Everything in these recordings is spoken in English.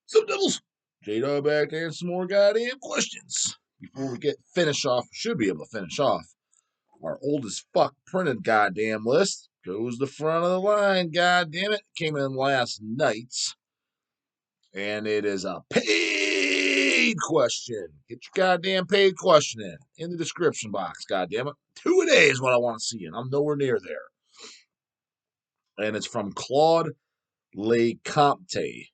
So, Devils, J-Dog back to answer some more goddamn questions. Before we should be able to finish off our old as fuck printed goddamn list. Goes the front of the line, goddamn it. Came in last night. And it is a paid question. Get your goddamn paid question in the description box, goddamn it. 2 a day is what I want to see, and I'm nowhere near there. And it's from Claude LeCompte.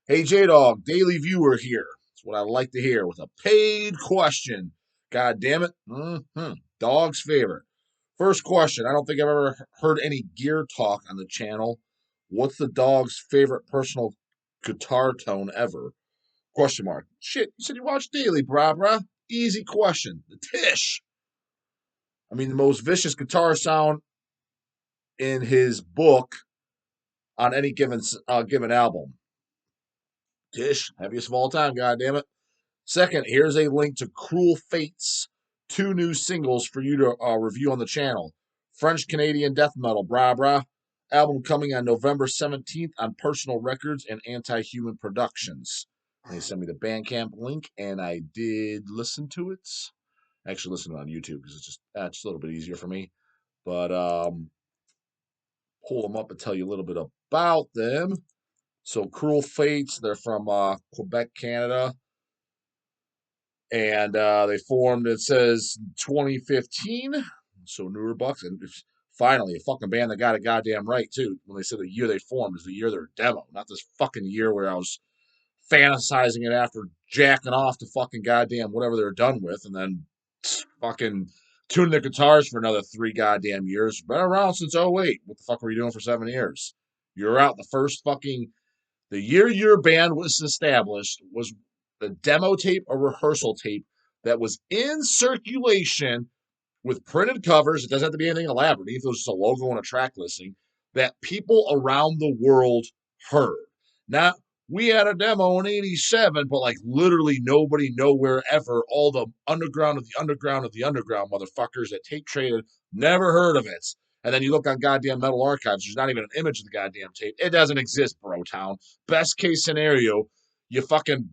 Hey, J-Dog, daily viewer here. That's what I like to hear with a paid question. God damn it. Dog's favorite. First question. I don't think I've ever heard any gear talk on the channel. What's the dog's favorite personal guitar tone ever? Question mark. Shit, you said you watch daily, brah. Easy question. The Tish. I mean, the most vicious guitar sound in his book on any given album. Tish, heaviest of all time, goddammit. Second, here's a link to Cruel Fate's 2 new singles for you to review on the channel. French-Canadian Deathmetal, brah. Album coming on November 17th on Personal Records and Anti-Human Productions. They sent me the Bandcamp link, and I did listen to it. I actually listened to it on YouTube because it's just a little bit easier for me. But pull them up and tell you a little bit about them. So Cruel Fates, they're from Quebec, Canada. And they formed, it says, 2015. So newer bucks. And finally, a fucking band that got it goddamn right, too. When they said the year they formed is the year their demo. Not this fucking year where I was fantasizing it after jacking off to fucking goddamn whatever they're done with. And then fucking tuning their guitars for another 3 goddamn years. Been around since '08. What the fuck were you doing for 7 years? You're out the first fucking... The year your band was established was the demo tape or rehearsal tape that was in circulation with printed covers. It doesn't have to be anything elaborate. Even if it was just a logo and a track listing that people around the world heard. Now, we had a demo in '87, but like literally nobody nowhere ever, all the underground of the underground of the underground motherfuckers that tape traded, never heard of it. And then you look on goddamn Metal Archives, there's not even an image of the goddamn tape. It doesn't exist, bro town. Best case scenario, you fucking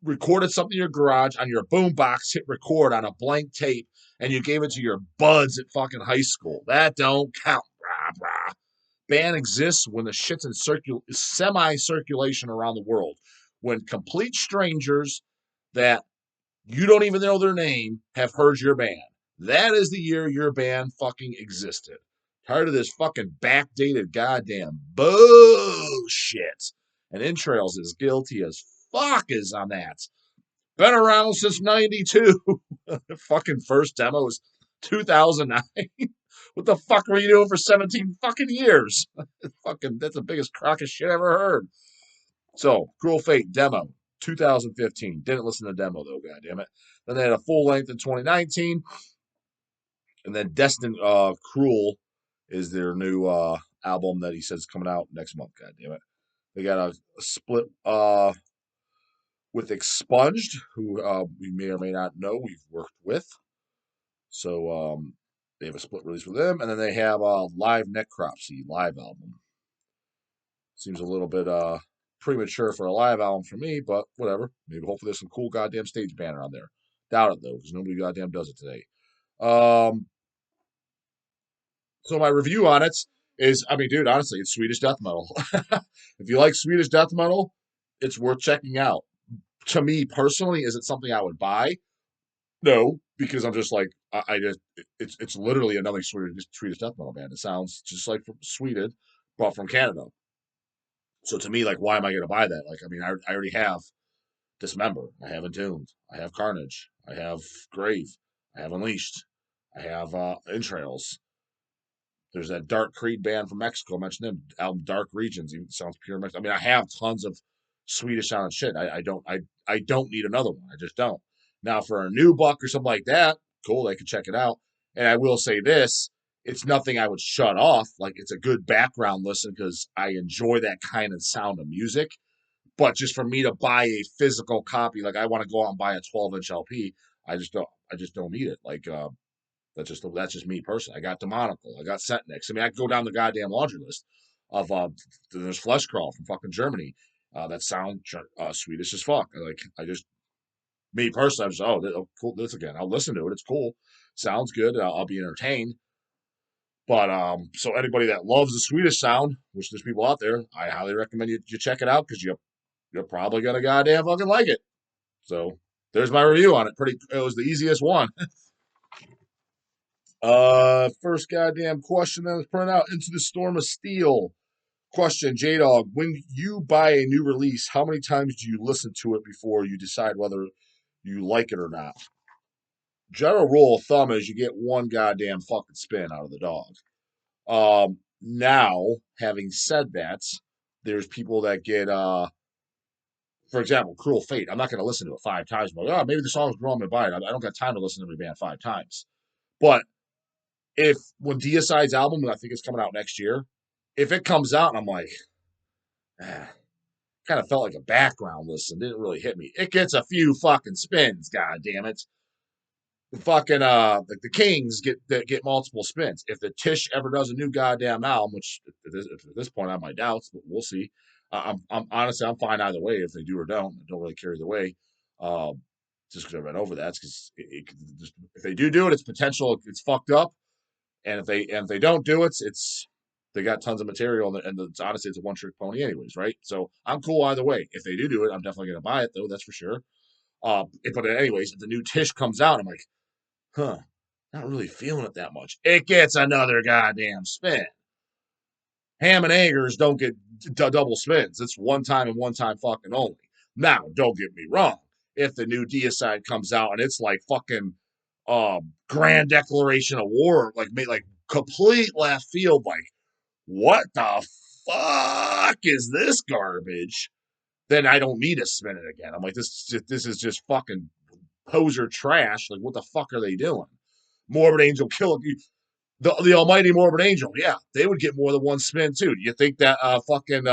recorded something in your garage on your boombox, hit record on a blank tape, and you gave it to your buds at fucking high school. That don't count, brah. Band exists when the shit's in semi-circulation around the world. When complete strangers that you don't even know their name have heard your band. That is the year your band fucking existed. Tired of this fucking backdated goddamn bullshit. And Entrails is guilty as fuck is on that. Been around since '92. The fucking first demo was 2009. What the fuck were you doing for 17 fucking years? Fucking, that's the biggest crock of shit I ever heard. So, Cruel Fate demo, 2015. Didn't listen to the demo though, goddammit. Then they had a full length in 2019. And then Destined Cruel is their new album that he says is coming out next month, goddammit. They got a split with Expunged, who we may or may not know we've worked with. So they have a split release with them. And then they have a Live Necropsy live album. Seems a little bit premature for a live album for me, but whatever. Maybe hopefully there's some cool goddamn stage banner on there. Doubt it though, because nobody goddamn does it today. So my review on it is, I mean, dude, honestly, it's Swedish death metal. If you like Swedish death metal, it's worth checking out. To me personally, is it something I would buy? No, because I'm just like I just it's literally another Swedish death metal band. It sounds just like from Sweden, but from Canada. So to me, like, why am I going to buy that? Like, I mean, I already have Dismember, I have Entombed, I have Carnage, I have Grave, I have Unleashed, I have Entrails. There's that Dark Creed band from Mexico. I mentioned them. Album Dark Regions. Even sounds pure Mexico. I mean, I have tons of Swedish sounding shit. I don't need another one. I just don't. Now for a new buck or something like that, cool, they can check it out. And I will say this, it's nothing I would shut off. Like, it's a good background listen because I enjoy that kind of sound of music. But just for me to buy a physical copy, like I want to go out and buy a 12-inch LP, I just don't need it. Like that's just me personally. I got Demonical. I got Setnix. I mean, I could go down the goddamn laundry list of there's Fleshcrawl from fucking Germany. that sound Swedish as fuck. Me personally, I was cool. This again, I'll listen to it. It's cool, sounds good. I'll be entertained. But so anybody that loves the Swedish sound, which there's people out there, I highly recommend you check it out because you're probably gonna goddamn fucking like it. So there's my review on it. It was the easiest one. First goddamn question that was printed out: Into the Storm of Steel. Question, J-Dog, when you buy a new release, how many times do you listen to it before you decide whether you like it or not? General rule of thumb is you get one goddamn fucking spin out of the dog. Now, having said that, there's people that get, for example, Cruel Fate. I'm not going to listen to it 5 times, but maybe the song's wrong, I'm buy it. I don't got time to listen to every band 5 times. But when Deicide's album, I think it's coming out next year, if it comes out and I'm like, kind of felt like a background listen, didn't really hit me. It gets a few fucking spins, god damn it. The fucking like the Kings get multiple spins. If the Tish ever does a new goddamn album, which at this point I have my doubts, but we'll see. I'm honestly I'm fine either way if they do or don't. I don't really care either way. Just because I read over that, because if they do it, it's potential. It's fucked up, and if they don't do it, it's they got tons of material, and it's honestly it's a one trick pony anyways, right? So I'm cool either way. If they do it, I'm definitely gonna buy it though. That's for sure. But anyways, if the new Tish comes out, I'm like, not really feeling it that much. It gets another goddamn spin. Ham and Eggers don't get double spins. It's one time and one time fucking only. Now, don't get me wrong. If the new Deicide comes out and it's like fucking grand declaration of war, like made like complete left field, like what the fuck is this garbage? Then I don't need to spin it again. I'm like, this is just fucking poser trash. Like, what the fuck are they doing? Morbid Angel kill the almighty Morbid Angel. Yeah, they would get more than one spin too. Do you think that fucking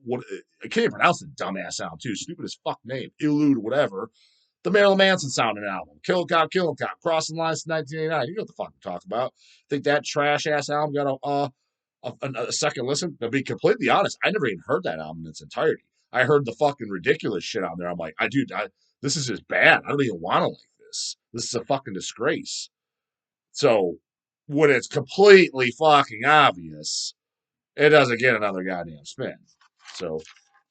what I can't even pronounce the dumbass sound too. Stupid as fuck name. Elude, whatever. The Marilyn Manson sounding album. Kill Cop, Crossing Lines 1989. You know what the fuck I'm talking about. Think that trash ass album got a second listen? To be completely honest, I never even heard that album in its entirety. I heard the fucking ridiculous shit on there. I'm like, this is just bad. I don't even want to like this. This is a fucking disgrace. So when it's completely fucking obvious, it doesn't get another goddamn spin. So if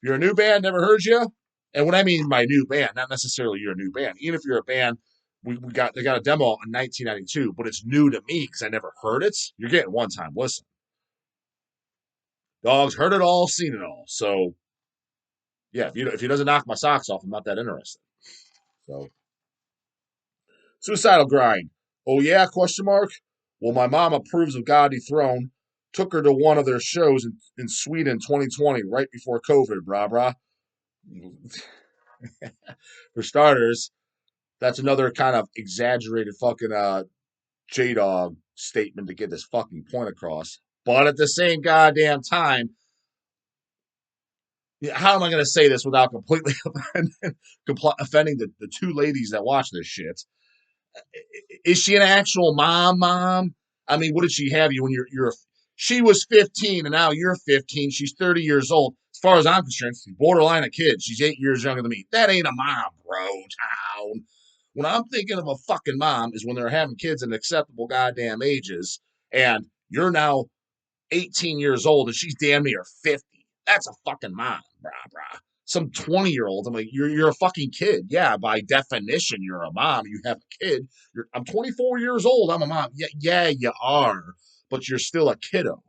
you're a new band, never heard you, and what I mean by new band, not necessarily you're a new band. Even if you're a band, they got a demo in 1992, but it's new to me because I never heard it. You're getting one time listen. Dogs heard it all, seen it all. So yeah, if he doesn't knock my socks off, I'm not that interested. So Suicidal Grind. Oh yeah? Question mark. Well, my mom approves of God Dethroned. Took her to one of their shows in Sweden 2020, right before COVID, brah. For starters, that's another kind of exaggerated fucking J-Dog statement to get this fucking point across. But at the same goddamn time, how am I going to say this without completely offending the two ladies that watch this shit? Is she an actual mom? I mean, what did she have you when she was 15 and now you're 15. She's 30 years old. As far as I'm concerned, she's borderline a kid. She's 8 years younger than me. That ain't a mom, bro. Town. When I'm thinking of a fucking mom is when they're having kids in acceptable goddamn ages and you're now 18 years old and she's damn near 50. That's a fucking mom, brah. Some 20-year-old, I'm like, you're a fucking kid. Yeah, by definition, you're a mom. You have a kid. I'm 24 years old. I'm a mom. Yeah, you are, but you're still a kiddo.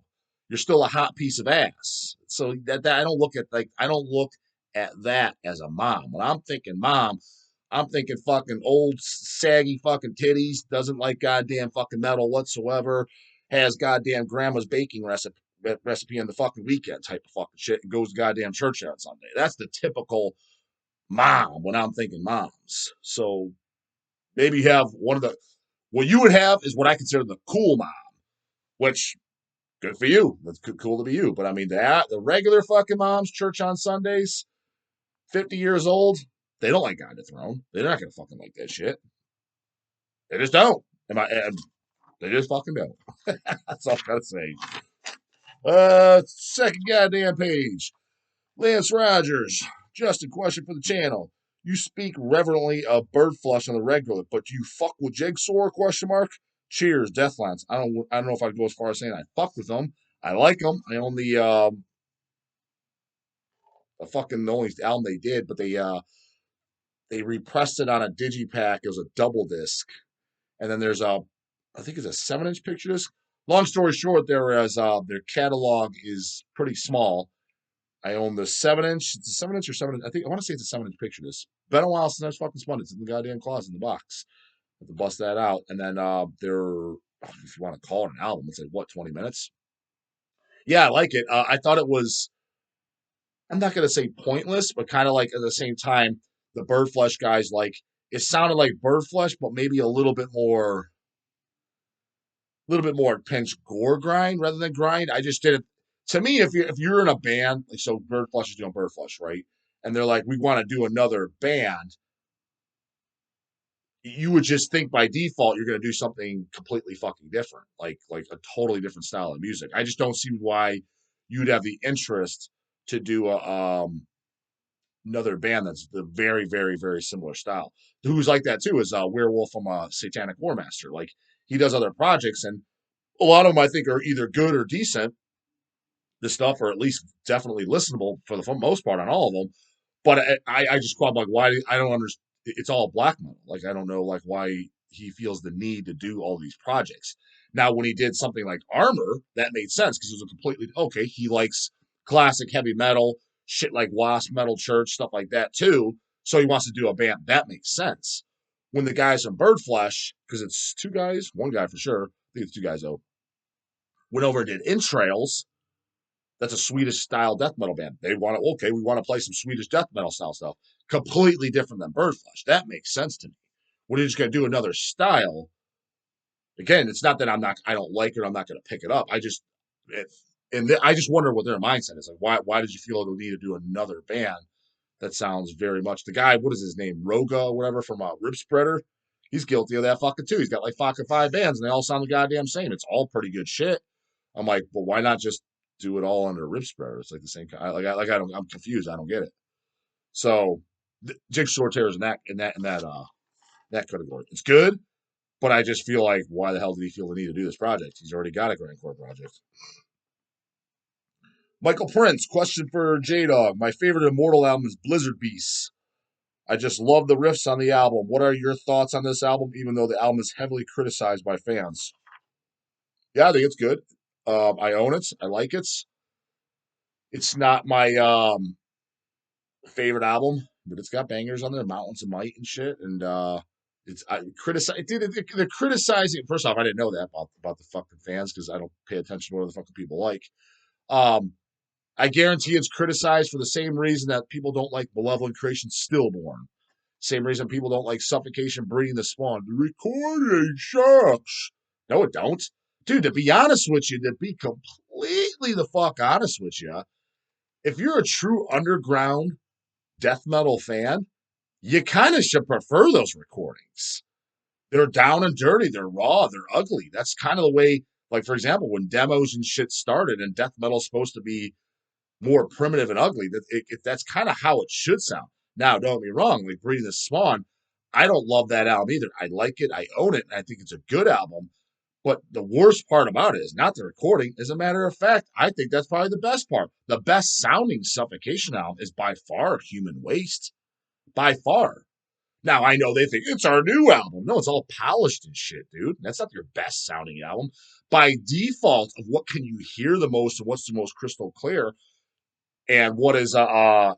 You're still a hot piece of ass. So that I don't look at that as a mom. When I'm thinking mom, I'm thinking fucking old saggy fucking titties. Doesn't like goddamn fucking metal whatsoever. Has goddamn grandma's baking recipe on the fucking weekend type of fucking shit and goes to goddamn church on Sunday. That's the typical mom when I'm thinking moms. So maybe you have what you would have is what I consider the cool mom, which good for you. That's cool to be you. But I mean, the regular fucking moms, church on Sundays, 50 years old, they don't like God Dethroned. They're not going to fucking like that shit. They just don't. They just fucking don't. That's all I gotta say. Second goddamn page. Lance Rogers, just a question for the channel. You speak reverently of bird flesh on the regular, but do you fuck with Jigsaw? Question mark. Cheers, Deathlines. I don't know if I'd go as far as saying I fuck with them. I like them. I own the only album they did, but they repressed it on a digipack. It was a double disc, and then there's I think it's a 7-inch picture disc. Long story short, their catalog is pretty small. I own the 7-inch. It's a 7-inch or 7. I think I want to say it's a 7-inch picture disc. Been a while since I was fucking spun. It's in the goddamn closet in the box. I have to bust that out, and then they're if you want to call it an album, it's like what 20 minutes. Yeah, I like it. I thought it was. I'm not gonna say pointless, but kind of like at the same time, the Bird Flesh guys like it sounded like Bird Flesh, but maybe a little bit more pinch gore grind rather than grind. I just didn't. To me, if you're in a band, like so, Bird Flesh is doing Bird Flesh, right? And they're like, we want to do another band. You would just think by default you're going to do something completely fucking different, like a totally different style of music. I just don't see why you'd have the interest to do another band that's the very, very, very similar style. Who's like that too is Werewolf from Satanic War Master. Like he does other projects, and a lot of them I think are either good or decent. The stuff, or at least definitely listenable for the most part on all of them. But I just call like why I don't understand. It's all black metal. Like I don't know like why he feels the need to do all these projects. Now, when he did something like Armor, that made sense because it was a completely okay. He likes classic heavy metal, shit like Wasp, Metal Church, stuff like that too. So he wants to do a band that makes sense. When the guys from Birdflesh, because it's two guys, one guy for sure, I think it's two guys though, went over and did Entrails. That's a Swedish style death metal band. They want to, okay, we want to play some Swedish death metal style stuff. Completely different than Birdflesh. That makes sense to me. When you're just going to do another style, again, it's not that I don't like it, I'm not going to pick it up. I just wonder what their mindset is. Like, why did you feel the need to do another band that sounds very much the guy? What is his name? Roga, or whatever from Rib Spreader. He's guilty of that fucking too. He's got like fucking 5 bands and they all sound the goddamn same. It's all pretty good shit. I'm like, but why not just do it all under Rib Spreader? It's like the same kind. I'm confused. I don't get it. So, Jigsaw Tears in that category. It's good, but I just feel like, why the hell did he feel the need to do this project? He's already got a grindcore project. Michael Prince, question for DAWG. My favorite Immortal album is Blizzard Beasts. I just love the riffs on the album. What are your thoughts on this album, even though the album is heavily criticized by fans? Yeah, I think it's good. I own it. I like it. It's not my favorite album, but it's got bangers on there, Mountains of Might and shit. And it's I criticize. They're criticizing. First off, I didn't know that about the fucking fans because I don't pay attention to what the fucking people like. Um, I guarantee it's criticized for the same reason that people don't like Malevolent Creation Stillborn. Same reason people don't like Suffocation Breeding the Spawn. The recording sucks. No, it don't. Dude, to be honest with you, to be completely the fuck honest with you, if you're a true underground death metal fan, you kind of should prefer those recordings. They're down and dirty. They're raw. They're ugly. That's kind of the way, like, for example, when demos and shit started and death metal's supposed to be more primitive and ugly, that's kind of how it should sound. Now, don't get me wrong, like Breeding the Spawn, I don't love that album either. I like it. I own it. And I think it's a good album. But the worst part about it is not the recording. As a matter of fact, I think that's probably the best part. The best sounding Suffocation album is by far Human Waste. By far. Now, I know they think it's our new album. No, it's all polished and shit, dude. That's not your best sounding album. By default of what can you hear the most and what's the most crystal clear and what is for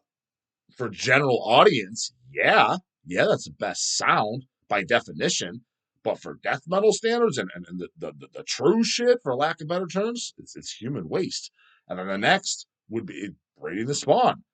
general audience, yeah, that's the best sound by definition. But for death metal standards and the true shit, for lack of better terms, it's Human Waste. And then the next would be Breeding the Spawn.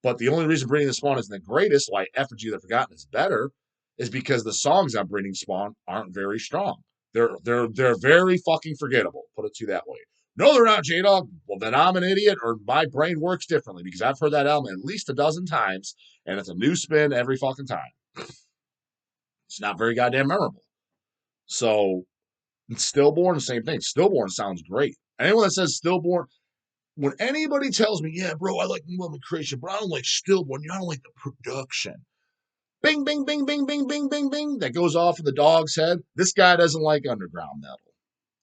But the only reason Breeding the Spawn isn't the greatest, why Effigy of the Forgotten is better, is because the songs on Breeding Spawn aren't very strong. They're very fucking forgettable. Put it to you that way. No, they're not, DAWG. Well, then I'm an idiot, or my brain works differently because I've heard that album at least a dozen times, and it's a new spin every fucking time. It's not very goddamn memorable. So, Stillborn, the same thing. Stillborn sounds great. Anyone that says Stillborn, when anybody tells me, yeah, bro, I like Movement Creation, but I don't like Stillborn, I don't like the production. Bing, bing, bing, bing, bing, bing, bing, bing. That goes off of the dog's head. This guy doesn't like underground metal.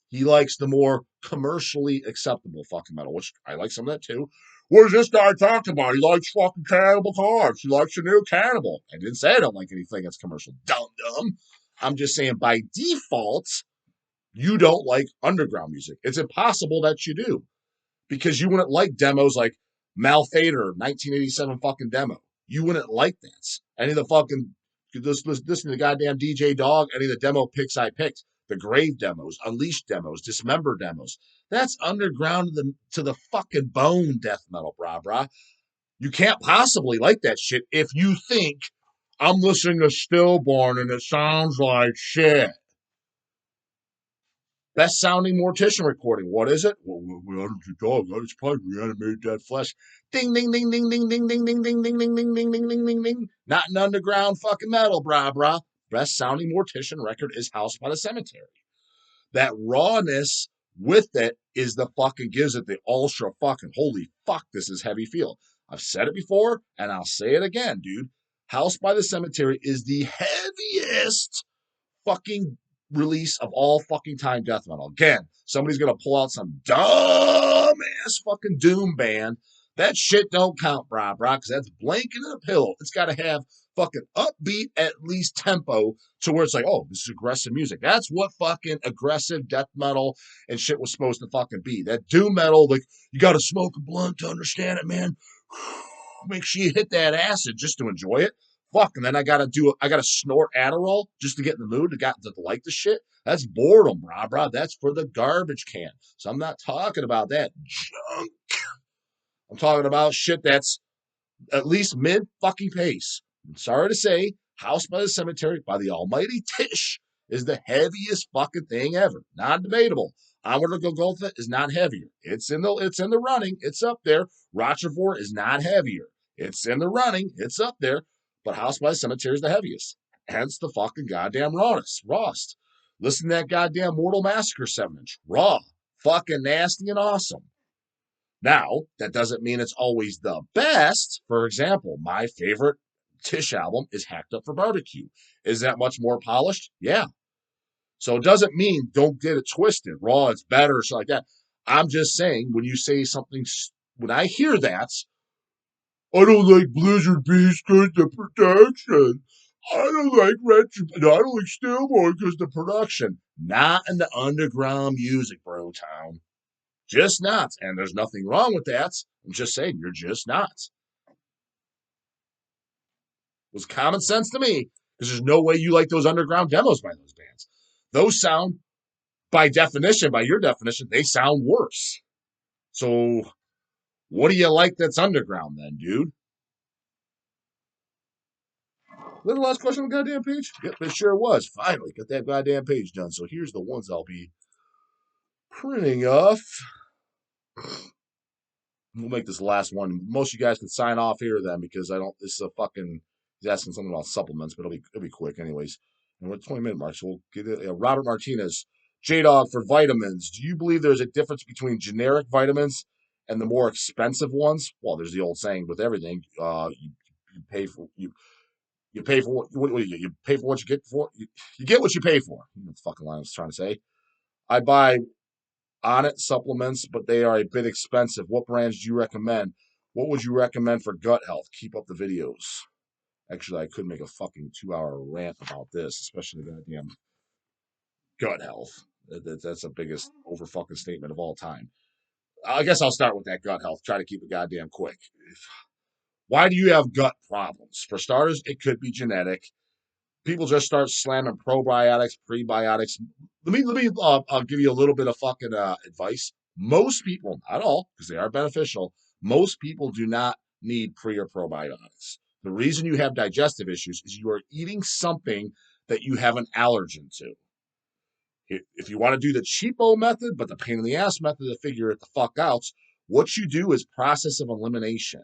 He likes the more commercially acceptable fucking metal, which I like some of that too. What does this guy talk about? He likes fucking Cannibal Corpse. He likes the new Cannibal. I didn't say I don't like anything that's commercial. Dumb. I'm just saying by default, you don't like underground music. It's impossible that you do because you wouldn't like demos like Malfader 1987 fucking demo. You wouldn't like that. Any of the fucking listen to the goddamn DJ DAWG, any of the demo picks I picked, the Grave demos, Unleashed demos, Dismember demos. That's underground to the fucking bone death metal, brah. You can't possibly like that shit if you think I'm listening to Stillborn and it sounds like shit. Best sounding Mortician recording. What is it? Well, we added the dog. It's probably reanimated dead flesh. Ding, ding, ding, ding, ding, ding, ding, ding, ding, ding, ding, ding, ding, ding, ding, ding, ding. Not an underground fucking metal, brah. Best sounding Mortician record is House by the Cemetery. That rawness with it is the fucking gives it the ultra fucking holy fuck. This is heavy feel. I've said it before and I'll say it again, dude. House by the Cemetery is the heaviest fucking release of all fucking time death metal. Again, somebody's gonna pull out some dumb ass fucking doom band. That shit don't count, brah, because that's blanket in a pill. It's got to have fucking upbeat, at least tempo, to where it's like, oh, this is aggressive music. That's what fucking aggressive death metal and shit was supposed to fucking be. That doom metal, like, you got to smoke a blunt to understand it, man. Make sure you hit that acid just to enjoy it. Fuck, and then I gotta snort Adderall just to get in the mood to like the shit. That's boredom, brah. That's for the garbage can. So I'm not talking about that junk. I'm talking about shit that's at least mid fucking pace. I'm sorry to say, House by the Cemetery by the almighty Tish is the heaviest fucking thing ever. Non-debatable. Onward to Golgotha is not heavier. It's in the running. It's up there. Rochefort is not heavier. It's in the running. It's up there. But House by the Cemetery is the heaviest. Hence the fucking goddamn rawness. Rawst. Listen to that goddamn Mortal Massacre 7-inch. Raw. Fucking nasty and awesome. Now, that doesn't mean it's always the best. For example, my favorite Tish album is Hacked Up for Barbecue. Is that much more polished? Yeah. So it doesn't mean don't get it twisted. Raw, it's better, or something like that. I'm just saying, when you say something, when I hear that, I don't like Blizzard Beast because the production. I don't like I don't like Stillborn because the production. Not in the underground music, bro town. Just not. And there's nothing wrong with that. I'm just saying, you're just not. It was common sense to me because there's no way you like those underground demos by those bands. Those sound, by your definition, they sound worse. So what do you like that's underground then, dude? Was that the last question on the goddamn page? Yep, it sure was. Finally, got that goddamn page done. So here's the ones I'll be printing off. We'll make this the last one. Most of you guys can sign off here then because I don't. This is a fucking. He's asking something about supplements, but it'll be quick anyways. And we're at 20-minute mark, so we'll get it. Robert Martinez, J-Dog for vitamins. Do you believe there's a difference between generic vitamins and the more expensive ones? Well, there's the old saying with everything. You pay for you pay for what you pay for what you get for. You get what you pay for. That's the fucking line I was trying to say. I buy on it supplements, but they are a bit expensive. What brands do you recommend? What would you recommend for gut health? Keep up the videos. Actually, I could make a fucking 2-hour rant about this, especially the goddamn gut health. That's the biggest over fucking statement of all time. I guess I'll start with that gut health. Try to keep it goddamn quick. Why do you have gut problems? For starters, it could be genetic. People just start slamming probiotics, prebiotics. I'll give you a little bit of fucking advice. Most people, not all, because they are beneficial, most people do not need pre or probiotics. The reason you have digestive issues is you are eating something that you have an allergen to. If you want to do the cheapo method, but the pain in the ass method to figure it the fuck out, what you do is process of elimination.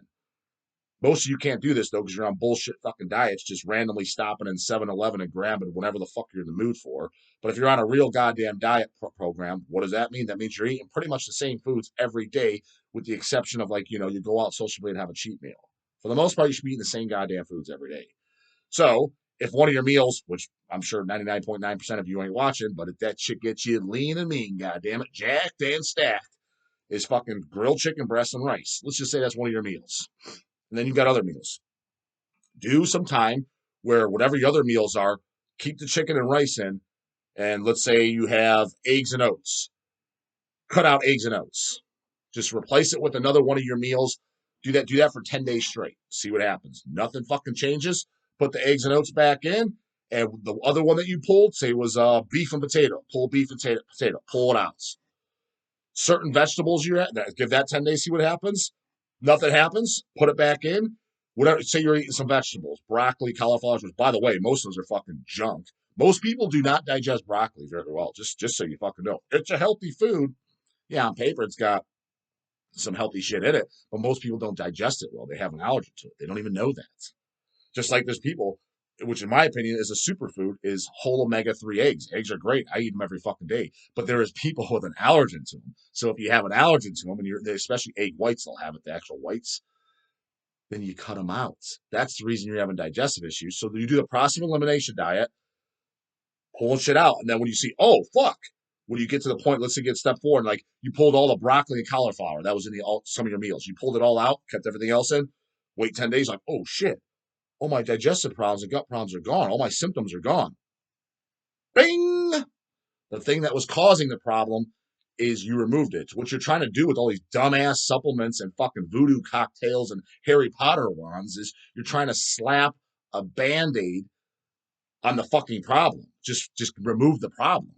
Most of you can't do this though because you're on bullshit fucking diets, just randomly stopping in 7-Eleven and grabbing whatever the fuck you're in the mood for. But if you're on a real goddamn diet program, what does that mean? That means you're eating pretty much the same foods every day, with the exception of, like, you go out socially and have a cheat meal. For the most part, you should be eating the same goddamn foods every day. So if one of your meals, which I'm sure 99.9% of you ain't watching, but if that shit gets you lean and mean, goddamn it, jacked and stacked, is fucking grilled chicken breast and rice. Let's just say that's one of your meals. And then you've got other meals. Do some time where whatever your other meals are, keep the chicken and rice in. And let's say you have eggs and oats. Cut out eggs and oats. Just replace it with another one of your meals. Do that for 10 days straight. See what happens. Nothing fucking changes. Put the eggs and oats back in. And the other one that you pulled, say, was beef and potato. Pull beef and potato. Pull it out. Certain vegetables you have, give that 10 days, see what happens. Nothing happens. Put it back in. Whatever. Say you're eating some vegetables, broccoli, cauliflower, which, by the way, most of those are fucking junk. Most people do not digest broccoli very well. Just so you fucking know, it's a healthy food. Yeah, on paper it's got some healthy shit in it, but most people don't digest it well. They have an allergy to it. They don't even know that. Just like there's people, which in my opinion is a superfood, is whole omega-3 eggs. Eggs are great. I eat them every fucking day. But there is people with an allergen to them. So if you have an allergen to them, and especially egg whites, they'll have it, the actual whites, then you cut them out. That's the reason you're having digestive issues. So you do the process of elimination diet, pulling shit out. And then when you see, oh, fuck, when you get to the point, let's say get step 4, and like you pulled all the broccoli and cauliflower that was in some of your meals. You pulled it all out, kept everything else in, wait 10 days, like, oh, shit. All my digestive problems and gut problems are gone. All my symptoms are gone. Bing! The thing that was causing the problem is you removed it. What you're trying to do with all these dumbass supplements and fucking voodoo cocktails and Harry Potter wands is you're trying to slap a Band-Aid on the fucking problem. Just remove the problem.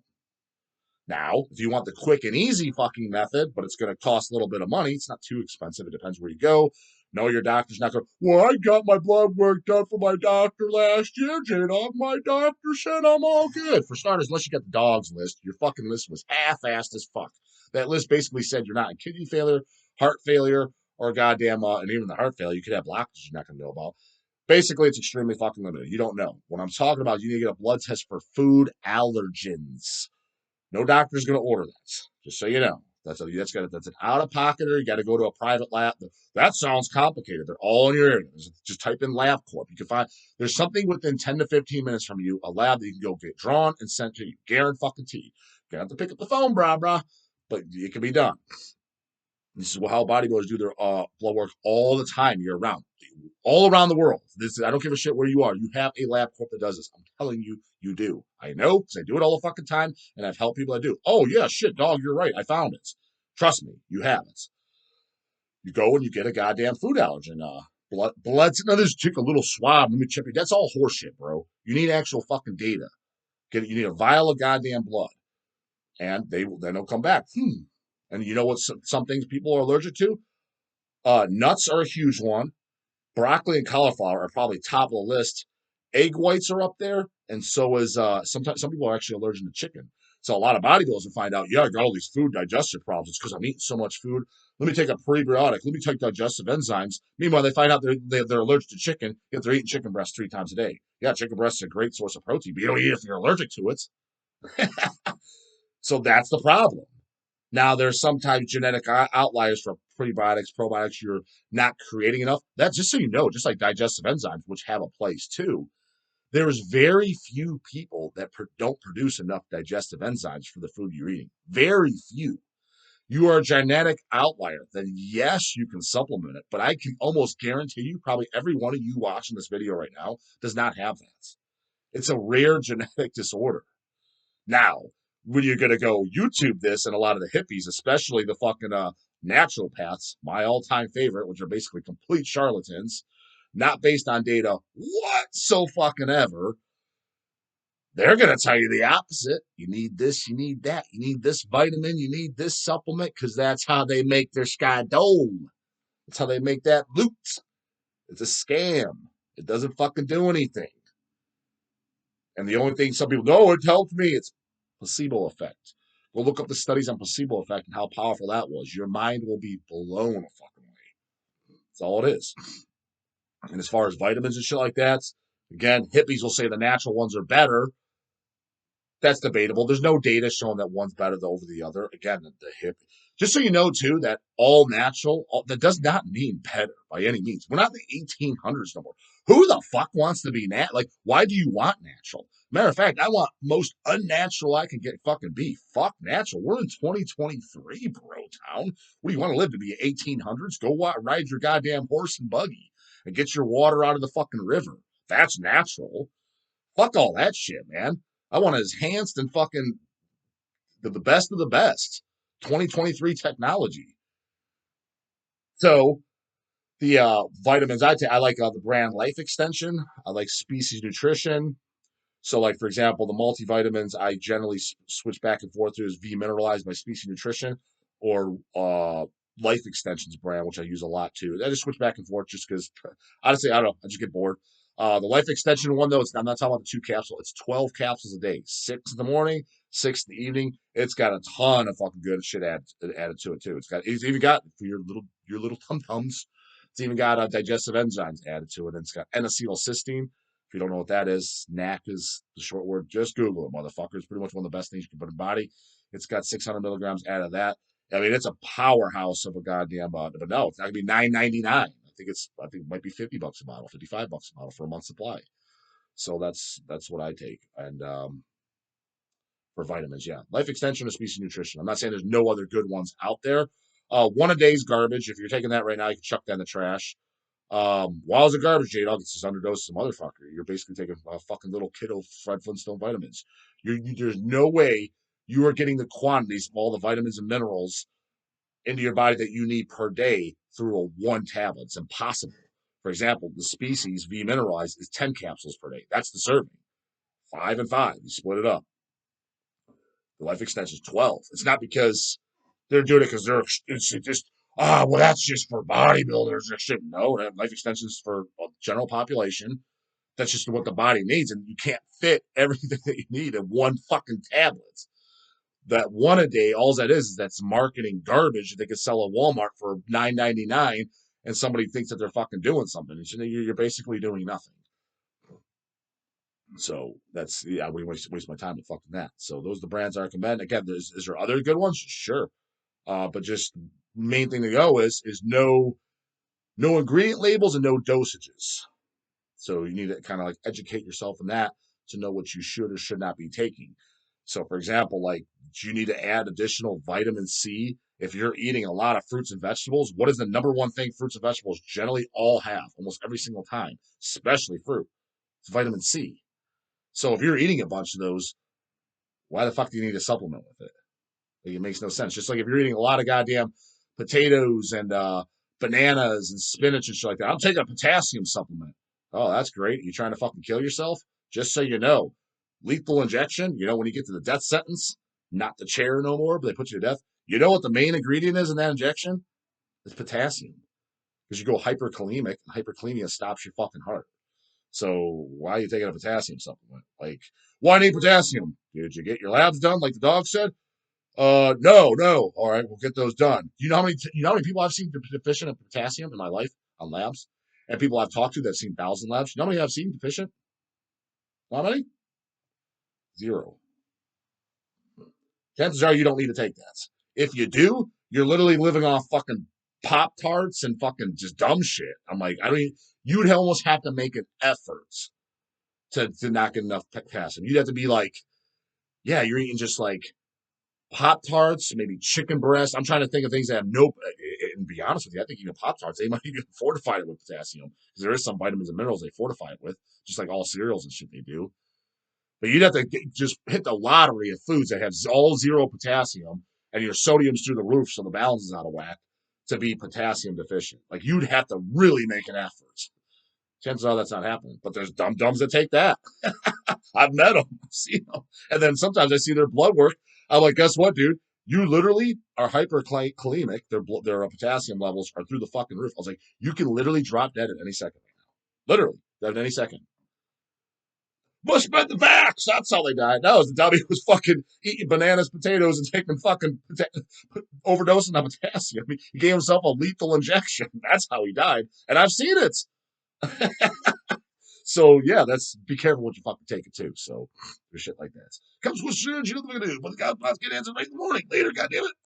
Now, if you want the quick and easy fucking method, but it's going to cost a little bit of money, it's not too expensive. It depends where you go. No, your doctor's not going, well, I got my blood work done for my doctor last year, J-Dog. My doctor said I'm all good. For starters, unless you got the DAWG's list, your fucking list was half-assed as fuck. That list basically said you're not in kidney failure, heart failure, or goddamn, and even the heart failure, you could have blockages you're not going to know about. Basically, it's extremely fucking limited. You don't know. What I'm talking about, you need to get a blood test for food allergens. No doctor's going to order that. Just so you know. That's an out-of-pocketer. You got to go to a private lab. That sounds complicated. They're all in your area. Just type in LabCorp. You can find there's something within 10 to 15 minutes from you, a lab that you can go get drawn and sent to you. Guaranteed. You have to pick up the phone, brah, but it can be done. This is how bodybuilders do their blood work all the time, year round, all around the world. I don't give a shit where you are. You have a lab corp that does this. I'm telling you, you do. I know because I do it all the fucking time, and I've helped people that do. Oh yeah, shit, dog, you're right. I found it. Trust me, you have it. You go and you get a goddamn food allergen. Blood. No, just take a little swab. Let me check it. That's all horseshit, bro. You need actual fucking data. You need a vial of goddamn blood, and they'll come back. And you know what? Some things people are allergic to. Nuts are a huge one. Broccoli and cauliflower are probably top of the list. Egg whites are up there, and so is sometimes some people are actually allergic to chicken. So a lot of bodybuilders will find out, yeah, I got all these food digestive problems. It's because I'm eating so much food. Let me take a prebiotic. Let me take digestive enzymes. Meanwhile, they find out they're allergic to chicken, yet they're eating chicken breast 3 times a day. Yeah, chicken breast is a great source of protein, but you don't eat it if you're allergic to it. So that's the problem. Now, there's sometimes genetic outliers for prebiotics, probiotics, you're not creating enough. That's just so you know, just like digestive enzymes, which have a place too. There's very few people that don't produce enough digestive enzymes for the food you're eating. Very few. You are a genetic outlier, then yes, you can supplement it. But I can almost guarantee you, probably every one of you watching this video right now does not have that. It's a rare genetic disorder. Now, when you're going to go YouTube this, and a lot of the hippies, especially the fucking naturopaths, my all-time favorite, which are basically complete charlatans, not based on data whatsoever, they're going to tell you the opposite. You need this, you need that, you need this vitamin, you need this supplement, because that's how they make their sky dome. That's how they make that loot. It's a scam. It doesn't fucking do anything. And the only thing some people know, it helped me, it's placebo effect. Go look up the studies on placebo effect and how powerful that was. Your mind will be blown a fucking way. That's all it is. And as far as vitamins and shit like that, again, hippies will say the natural ones are better. That's debatable. There's no data showing that one's better over the other. Again, the hip. Just so you know, too, that all natural, that does not mean better by any means. We're not in the 1800s no more. Who the fuck wants to be Like, why do you want natural? Matter of fact, I want most unnatural I can get fucking be. Fuck natural. We're in 2023, bro town. What do you want to live to be 1800s? Go ride your goddamn horse and buggy and get your water out of the fucking river. That's natural. Fuck all that shit, man. I want as enhanced and fucking the best of the best. 2023 technology. So the vitamins I take, I like the brand Life Extension. I like Species Nutrition. So, like for example, the multivitamins I generally switch back and forth to is V Mineralized by Species Nutrition or Life Extensions brand, which I use a lot too. I just switch back and forth just because, honestly, I don't know. I just get bored. The Life Extension one, though, I'm not talking about the 2 capsules. It's 12 capsules a day, 6 in the morning, 6 in the evening. It's got a ton of fucking good shit added to it too. It's even got for your little tum tums. It's even got digestive enzymes added to it. And it's got N-acetylcysteine. If you don't know what that is, NAC is the short word. Just Google it, motherfucker. It's pretty much one of the best things you can put in your body. It's got 600 milligrams out of that. I mean, it's a powerhouse of a goddamn bottle. But no, it's not gonna be $9.99. I think it might be $50 a bottle, $55 a bottle for a month's supply. So that's what I take. And for vitamins, yeah, Life Extension or Species Nutrition. I'm not saying there's no other good ones out there. One a day's garbage. If you're taking that right now, you can chuck that in the trash. While it's a garbage, J-Dog gets this underdose of motherfucker. You're basically taking a fucking little kiddo Fred Flintstone vitamins. There's no way you are getting the quantities of all the vitamins and minerals into your body that you need per day through a one tablet. It's impossible. For example, the Species V Mineralized is 10 capsules per day. That's the serving. 5 and 5. You split it up. The Life Extension is 12. It's not because they're doing it because it's just, well, that's just for bodybuilders or shit. No, Life Extension is for a general population. That's just what the body needs. And you can't fit everything that you need in one fucking tablet. That one a day, all that is that's marketing garbage that they could sell at Walmart for $9.99, and somebody thinks that they're fucking doing something. You're basically doing nothing. So that's I wouldn't waste my time with fucking that. So those are the brands I recommend. Again, is there other good ones? Sure, but just main thing to go is no ingredient labels and no dosages. So you need to kind of like educate yourself in that to know what you should or should not be taking. So, for example, like, do you need to add additional vitamin C if you're eating a lot of fruits and vegetables? What is the number one thing fruits and vegetables generally all have almost every single time, especially fruit? It's vitamin C. So, if you're eating a bunch of those, why the fuck do you need a supplement with it? Like, it makes no sense. Just like if you're eating a lot of goddamn potatoes and bananas and spinach and shit like that, I'm taking a potassium supplement. Oh, that's great. You trying to fucking kill yourself? Just so you know, lethal injection, when you get to the death sentence, not the chair no more, but they put you to death. You know what the main ingredient is in that injection? It's potassium. Because you go hyperkalemic, and hyperkalemia stops your fucking heart. So why are you taking a potassium supplement? Like, why need potassium? Did you get your labs done like the dog said? No. All right, we'll get those done. You know how many people I've seen deficient in potassium in my life on labs, and people I've talked to that've seen 1,000 labs. You know how many I've seen deficient? How many? 0. Chances are you don't need to take that. If you do, you're literally living off fucking Pop Tarts and fucking just dumb shit. I'm like, you would almost have to make an effort to not get enough potassium. You'd have to be like, yeah, you're eating just like Pop Tarts, maybe chicken breast. I'm trying to think of things that have no. And be honest with you, I think even Pop Tarts, they might even fortify it with potassium because there is some vitamins and minerals they fortify it with, just like all cereals and shit they do. But you'd have to just hit the lottery of foods that have all 0 potassium and your sodium's through the roof, so the balance is out of whack to be potassium deficient. Like, you'd have to really make an effort. Chances are that's not happening. But there's dum-dums that take that. I've met them. I've seen them. And then sometimes I see their blood work. I'm like, guess what, dude? You literally are hyperkalemic. Their potassium levels are through the fucking roof. I was like, you can literally drop dead at any second right now. Literally, at any second. Bush bent the vax. That's how they died. No, the dummy was fucking eating bananas, potatoes, and taking fucking overdosing on potassium. He gave himself a lethal injection. That's how he died. And I've seen it. So yeah, that's be careful what you fucking take it to. So there's shit like that. Comes with soon, you know what we're gonna do. But the guys get answer right in the morning. Later, goddamn it.